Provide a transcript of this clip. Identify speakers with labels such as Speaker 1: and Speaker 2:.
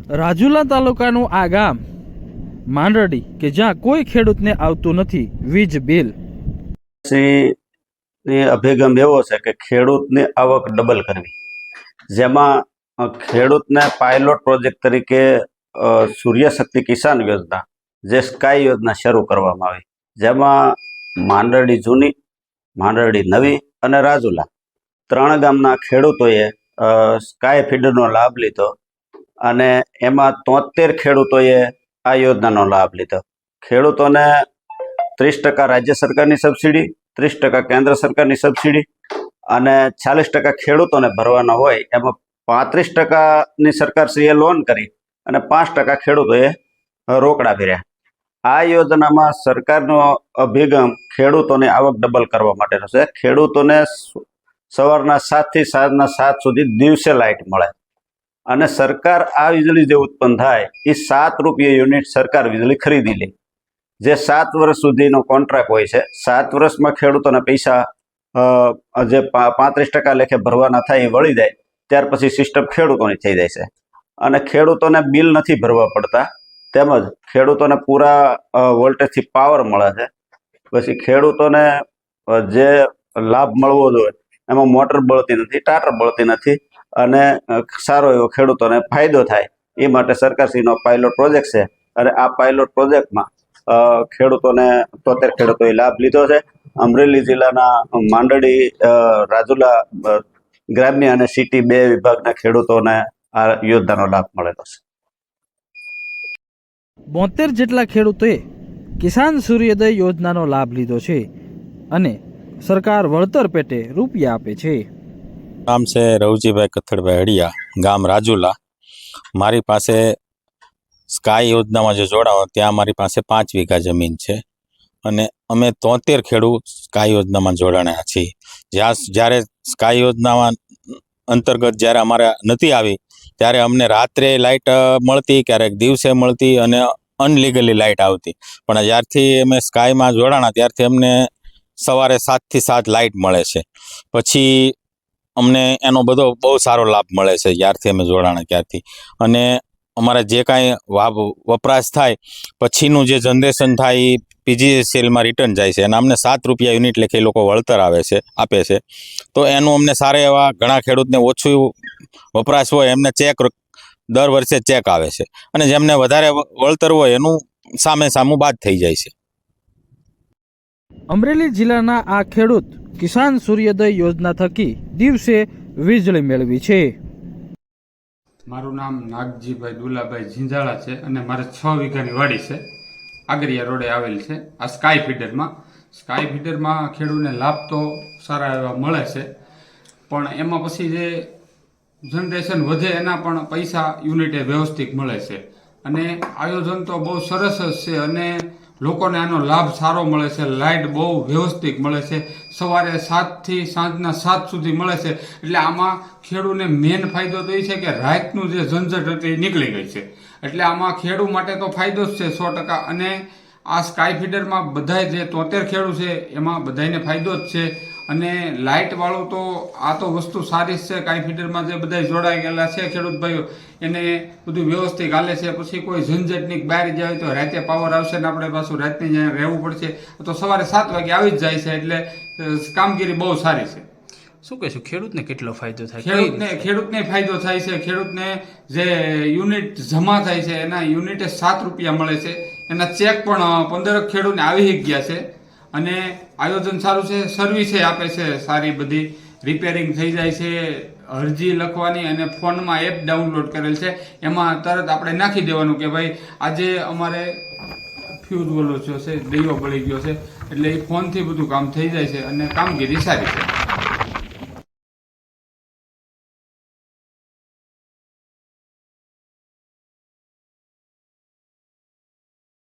Speaker 1: રાજુલા તાલુકાનું આ ગામ માંડરડી કે જ્યાં કોઈ ખેડૂતને આવતું નથી વીજ બિલ.
Speaker 2: અભિગમ એવો છે કે ખેડૂતની આવક ડબલ કરવી, જેમાં ખેડૂતને પાયલોટ પ્રોજેક્ટ તરીકે સૂર્યશક્તિ કિસાન યોજના, જે સ્કાય યોજના શરૂ કરવામાં આવી, જેમાં માંડરડી જૂની, માંડરડી નવી અને રાજુલા 3 ગામના ખેડૂતોએ સ્કાય ફીડરનો લાભ લીધો અને એમાં 73 ખેડૂતોએ આ યોજનાનો લાભ લીધો. ખેડૂતોને 30% રાજ્ય સરકારની સબસિડી, 30% કેન્દ્ર સરકારની સબસિડી અને 40% ખેડૂતોને ભરવાના હોય, એમાં 35%ની સરકારશ્રીએ લોન કરી અને 5% ખેડૂતોએ રોકડા ભર્યા. આ યોજનામાં સરકારનો અભિગમ ખેડૂતોની આવક ડબલ કરવા માટેનો છે. ખેડૂતોને સવારના 7 થી સાંજના 7 સુધી દિવસે લાઇટ મળે અને સરકાર આ વીજળી જે ઉત્પન્ન થાય એ 7 રૂપિયા યુનિટ સરકાર વીજળી ખરીદી લે, જે 7 વર્ષ સુધીનો કોન્ટ્રાક્ટ હોય છે. 7 વર્ષમાં ખેડૂતોને પૈસા જે 35% લેખે ભરવાના થાય એ વળી જાય, ત્યાર પછી સિસ્ટમ ખેડૂતોની થઈ જાય છે અને ખેડૂતોને બિલ નથી ભરવા પડતા, તેમજ ખેડૂતોને પૂરા વોલ્ટેજથી પાવર મળે છે. પછી ખેડૂતોને જે લાભ મળવો જોઈએ એમાં મોટર બળતી નથી, ટાટર બળતી નથી અને સારો એવો ખેડૂતોને ફાયદો થાય એ માટે સરકારશ્રીનો પાયલોટ પ્રોજેક્ટ છે અને આ પાયલોટ પ્રોજેક્ટમાં ખેડૂતોને 73 ખેડૂતોએ લાભ લીધો છે. અમરેલી જિલ્લાના માંડરડી, રાજુલા ગ્રામ્ય અને સિટી 2 વિભાગના ખેડૂતોને આ યોજનાનો લાભ મળેલો છે.
Speaker 1: 72 જેટલા ખેડૂતોએ કિસાન સૂર્યોદય યોજનાનો લાભ લીધો છે અને સરકાર વળતર પેટે રૂપિયા આપે છે.
Speaker 3: નામ છે રવજીભાઈ કથડભાઈ હડિયા, ગામ રાજુલા. મારી પાસે સ્કાય યોજનામાં જો જોડાવો ત્યાં મારી પાસે 5 વીઘા જમીન છે અને અમે 73 ખેડૂત સ્કાય યોજનામાં જોડાણા છીએ. જ્યારે સ્કાય યોજનામાં અંતર્ગત જ્યારે અમારે નથી આવી ત્યારે અમને રાત્રે લાઇટ મળતી, ક્યારેક દિવસે મળતી અને અનલીગલી લાઇટ આવતી. પણ જ્યારથી અમે સ્કાયમાં જોડાણા ત્યારથી અમને સવારે 7 થી 7 લાઇટ મળે છે. પછી અમને એનો બધો બહુ સારો લાભ મળે છે જ્યારથી અમે જોડાણા ત્યારથી. અને અમારે જે કાંઈ વપરાશ થાય પછીનું જે જનરેશન થાય એ પીજીસીએલમાં રિટર્ન જાય છે અને અમને 7 રૂપિયા યુનિટ લેખે લોકો વળતર આપે છે. તો એનું અમને સારા એવા ઘણા ખેડૂતને ઓછું વપરાશ હોય એમને ચેક દર વર્ષે ચેક આવે છે અને જેમને વધારે વળતર હોય એનું સામું બાદ થઈ જાય છે.
Speaker 1: અમરેલી જિલ્લાના આ ખેડૂત કિસાન સૂર્યોદય યોજના થકી દિવસે વીજળી મેળવી છે.
Speaker 4: મારું નામ નાગજીભાઈ દુલાભાઈ ઝીંઝાળા છે અને મારે 6 વીઘાની વાડી છે, આગરિયા રોડે આવેલ છે. આ સ્કાય ફીડરમાં ખેડૂતને લાભ તો સારા એવા મળે છે, પણ એમાં પછી જે જનરેશન વધે એના પણ પૈસા યુનિટે વ્યવસ્થિત મળે છે અને આયોજન તો બહુ સરસ જ છે અને લોકોને આનો લાભ સારો મળે છે. લાઇટ બહુ વ્યવસ્થિત મળે છે, સવારે 7 થી સાંજના 7 સુધી મળે છે. એટલે આમાં ખેડૂતને મેઇન ફાયદો તો એ છે કે રાતનું જે ઝંઝટ હતી એ નીકળી ગઈ છે. એટલે આમાં ખેડૂત માટે તો ફાયદો જ છે 100%. અને આ સ્કાય ફીડરમાં બધાય જે 73 ખેડૂત છે એમાં બધાને ફાયદો જ છે. અને લાઇટવાળું તો આ તો વસ્તુ સારી જ છે. સ્કાય ફીડરમાં જે બધા જોડાઈ ગયેલા છે ખેડૂત ભાઈઓ એને બધું વ્યવસ્થિત હાલે છે. પછી કોઈ ઝંઝટની બહાર જાય તો રાતે પાવર આવશે ને આપણે પાછું રાતની જ્યાં રહેવું પડશે, તો સવારે 7 વાગે આવી જ જાય છે. એટલે કામગીરી બહુ સારી છે.
Speaker 5: શું કહેશું, ખેડૂતને કેટલો ફાયદો થાય?
Speaker 4: ખેડૂતને ફાયદો થાય છે. ખેડૂતને જે યુનિટ જમા થાય છે એના યુનિટે 7 રૂપિયા મળે છે. એના ચેક પણ 15 ખેડૂતને આવી ગયા છે અને આયોજન સારું છે. સર્વિસે આપે છે સારી બધી, રિપેરિંગ થઈ જાય છે, અરજી લખવાની અને ફોનમાં એપ ડાઉનલોડ કરેલ છે. એમાં તરત આપણે નાખી દેવાનું કે ભાઈ આજે અમારે ફ્યુઝ ઓલો થયો છે, દીવો બળી ગયો છે, એટલે એ ફોનથી બધું કામ થઈ જાય છે અને કામગીરી સારી છે.